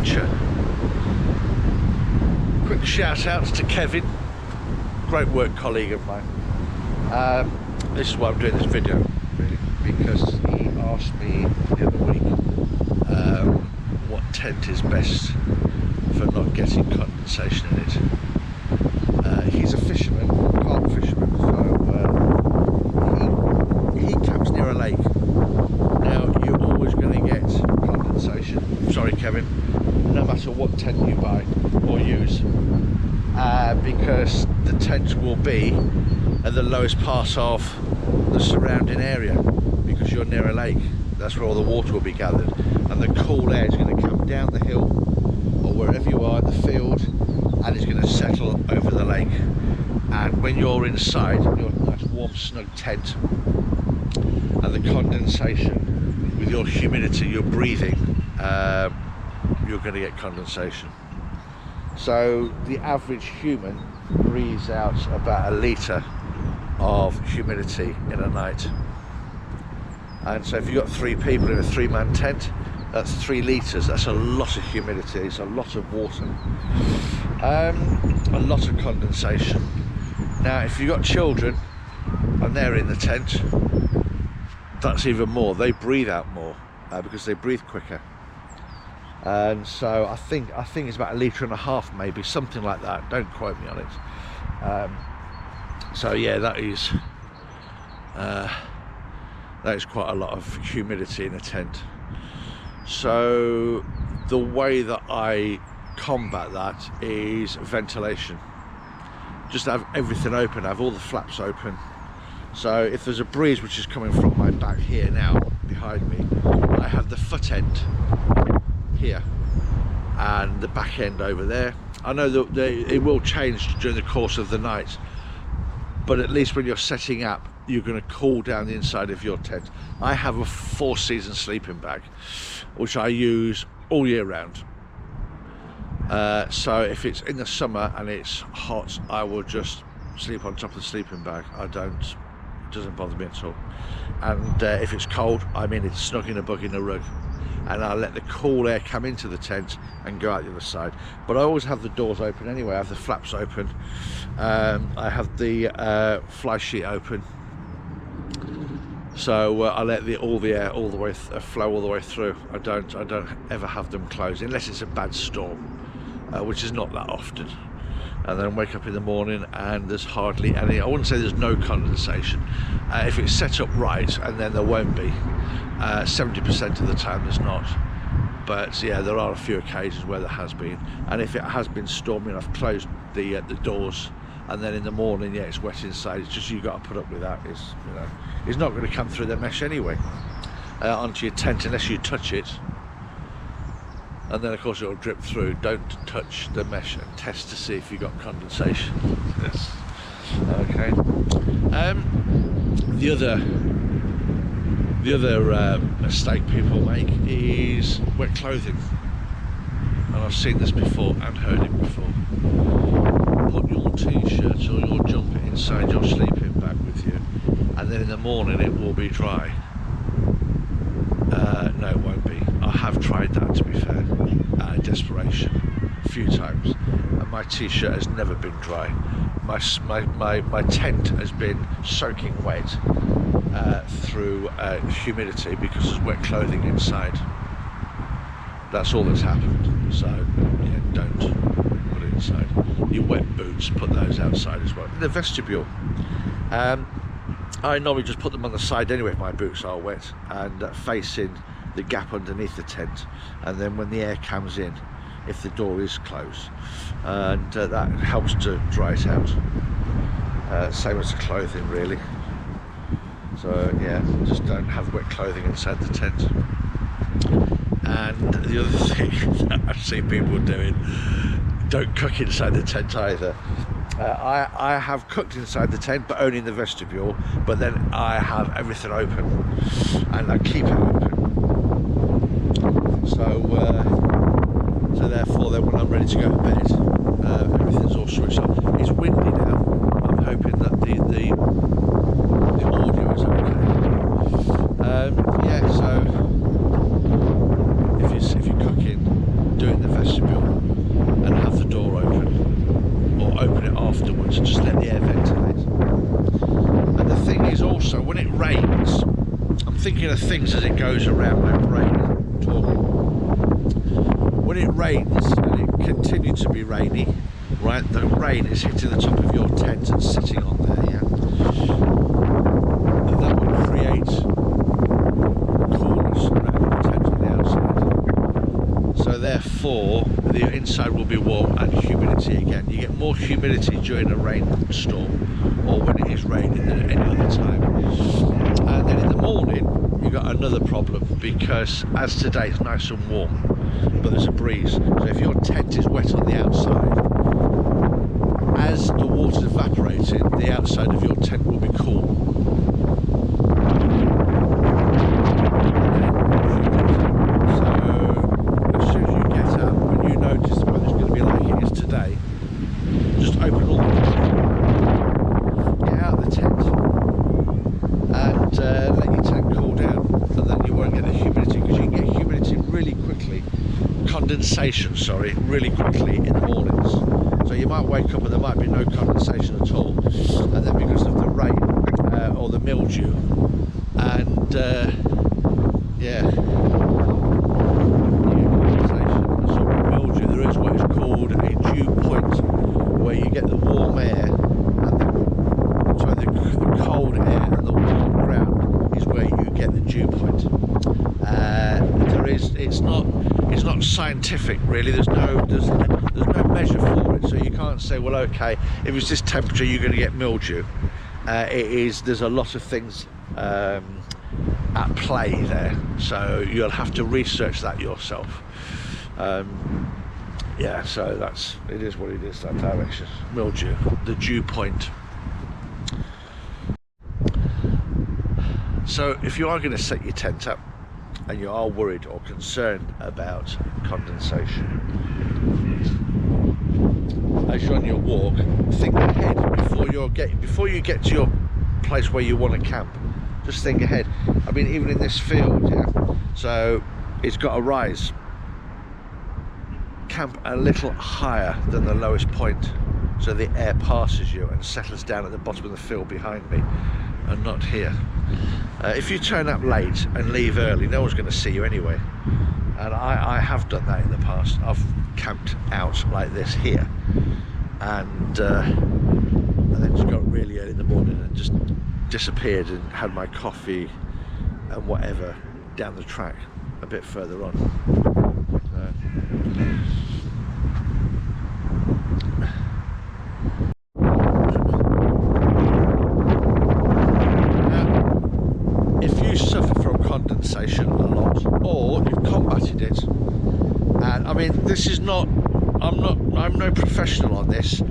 adventure. Quick shout outs to Kevin, great work colleague of mine. This is why I'm doing this video, really, because he asked me the other week what tent is best for not getting condensation in it. He's a fisherman, carp fisherman, so he camps near a lake. Now, you're always going to get condensation, sorry Kevin, no matter what tent you buy or use, because the tent will be at the lowest part of the surrounding area, because you're near a lake. That's where all the water will be gathered, and the cool air is going to come down the hill or wherever you are in the field, and it's going to settle over the lake. And when you're inside your nice warm snug tent, and the condensation with your humidity you're breathing, you're going to get condensation. So the average human breathes out about 1 litre of humidity in a night. And so if you've got 3 people in a 3-man tent, that's 3 litres. That's a lot of humidity, it's a lot of water, a lot of condensation. Now if you've got children and they're in the tent, that's even more. They breathe out more because they breathe quicker. And so I think it's about 1.5 litres, maybe something like that. Don't quote me on it. So yeah, that is quite a lot of humidity in a tent. So the way that I combat that is ventilation. Just have everything open, have all the flaps open. So if there's a breeze which is coming from my back here now, behind me, I have the foot end here and the back end over there. I know that it will change during the course of the night, but at least when you're setting up, you're going to cool down the inside of your tent. I have a 4-season sleeping bag, which I use all year round. So if it's in the summer and it's hot, I will just sleep on top of the sleeping bag. It doesn't bother me at all. And if it's cold, I'm in it, snug in a bug in a rug, and I let the cool air come into the tent and go out the other side. But I always have the doors open anyway. I have the flaps open. I have the fly sheet open, so I let all the air all the way flow all the way through. I don't ever have them closed unless it's a bad storm, which is not that often. And then wake up in the morning and there's hardly any. I wouldn't say there's no condensation. If it's set up right, and then there won't be. 70% of the time there's not. But yeah, there are a few occasions where there has been. And if it has been storming, I've closed the doors, and then in the morning, yeah, it's wet inside. It's just you've got to put up with that. It's not going to come through the mesh anyway onto your tent unless you touch it. And then of course it'll drip through. Don't touch the mesh and test to see if you've got condensation. Yes. Okay. The other mistake people make is wet clothing. And I've seen this before and heard it before. Put your t-shirt or your jumper inside your sleeping bag with you, and then in the morning it will be dry. No, it won't be. I have tried that, to be fair, out of desperation, a few times, and my t-shirt has never been dry. My tent has been soaking wet through humidity because there's wet clothing inside. That's all that's happened. So yeah, don't put it inside. Your wet boots, put those outside as well. In the vestibule, I normally just put them on the side anyway if my boots are wet, and facing the gap underneath the tent, and then when the air comes in, if the door is closed, and that helps to dry it out. Same as the clothing, really. So yeah, just don't have wet clothing inside the tent. And the other thing that I've seen people doing, don't cook inside the tent either. I have cooked inside the tent, but only in the vestibule, but then I have everything open and I keep it open. So therefore then when I'm ready to go to bed, everything's all switched on. It's windy now. I'm hoping that the audio is okay. Yeah, so if you're cooking, do it in the thinking of things as it goes around my brain talking. When it rains, and it continues to be rainy, right, the rain is hitting the top of your tent and sitting on there, yeah? And that will create coolness around the tent on the outside. So therefore, the inside will be warm and humidity again. You get more humidity during a rainstorm or when it is raining than at any other time. And then in the morning, you've got another problem because as today it's nice and warm, but there's a breeze. So if your tent is wet on the outside, as the water's evaporating, the outside of your tent will be cool. So as soon as you get up, when you notice the weather's going to be like it is today, just open all the doors, get out of the tent, and let your tent cool down, and then you won't get the humidity, because you can get humidity really quickly, condensation, sorry, really quickly in the mornings. So you might wake up and there might be no condensation at all, and then because of the rain or the mildew, and yeah, you get condensation. And so with mildew, there is what is called a dew point, where you get the warm air and the cold air and the warm ground is where you get the dew point. It's not scientific really. There's no measure for it, so you can't say, well, okay, if it's this temperature you're going to get mildew. There's a lot of things at play there, so you'll have to research that yourself. Yeah, so it is what it is, that direction. Mildew, the dew point. So if you are going to set your tent up and you are worried or concerned about condensation, as you're on your walk, think ahead before you get to your place where you want to camp. Just think ahead. I mean, even in this field, yeah, so it's got a rise. Camp a little higher than the lowest point, so the air passes you and settles down at the bottom of the field behind me, and not here. If you turn up late and leave early, no one's going to see you anyway. And I have done that in the past. I've camped out like this here, and then just got really early in the morning and just disappeared and had my coffee and whatever down the track a bit further on. Condensation a lot, or you've combated it, and I mean, this is not, I'm no professional on this.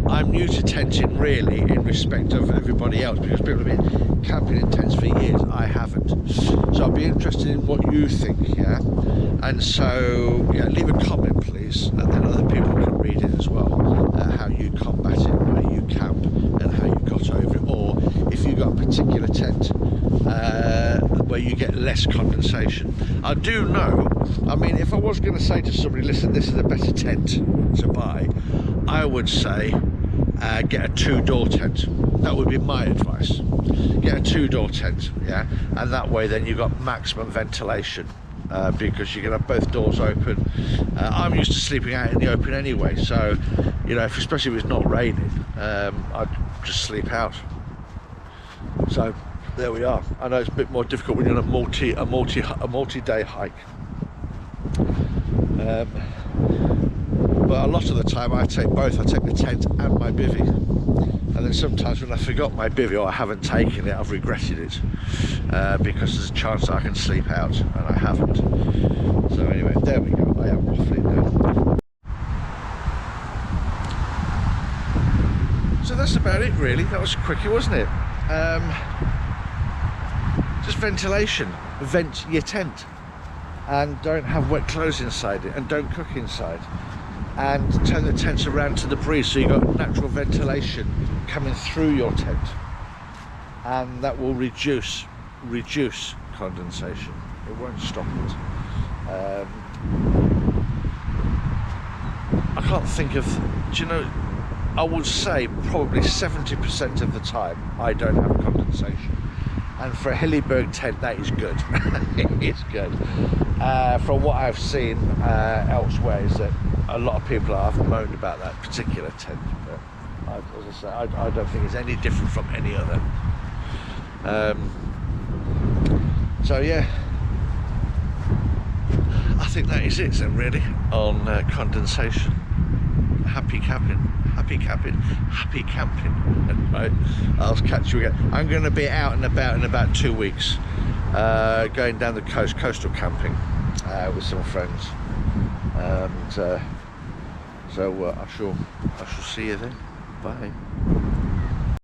I'm new to tenting really in respect of everybody else, because people have been camping in tents for years. I haven't, so I'll be interested in what you think, yeah. And so yeah, leave a comment please, and then other people can read it as well, how you combat it, where you camp and how you got over it, or if you got a particular tent where you get less condensation. I do know, I mean, if I was going to say to somebody, listen, this is a better tent to buy, I would say get a two-door tent. That would be my advice. Get a two-door tent, yeah, and that way then you've got maximum ventilation, because you can have both doors open. I'm used to sleeping out in the open anyway, so you know, especially if it's not raining, I'd just sleep out. So there we are. I know it's a bit more difficult when you're on a multi-day hike, but a lot of the time I take both. I take the tent and my bivvy, and then sometimes when I forgot my bivvy or I haven't taken it, I've regretted it, because there's a chance that I can sleep out and I haven't. So anyway, there we go. I am waffling now. So that's about it really. That was quickie, wasn't it? Just ventilation. Vent your tent, and don't have wet clothes inside it, and don't cook inside, and turn the tent around to the breeze so you've got natural ventilation coming through your tent, and that will reduce condensation. It won't stop it. I can't think of, do you know, I would say probably 70% of the time I don't have condensation. and for a Hillyberg tent, that is good. It's good. From what I've seen elsewhere, is that a lot of people have moaned about that particular tent, but as I say, I don't think it's any different from any other. So yeah, I think that is it then, really, on condensation. Happy camping, happy camping, happy camping. Right, I'll catch you again. I'm going to be out and about in about 2 weeks, going down the coast, coastal camping with some friends, and so I shall see you then. Bye.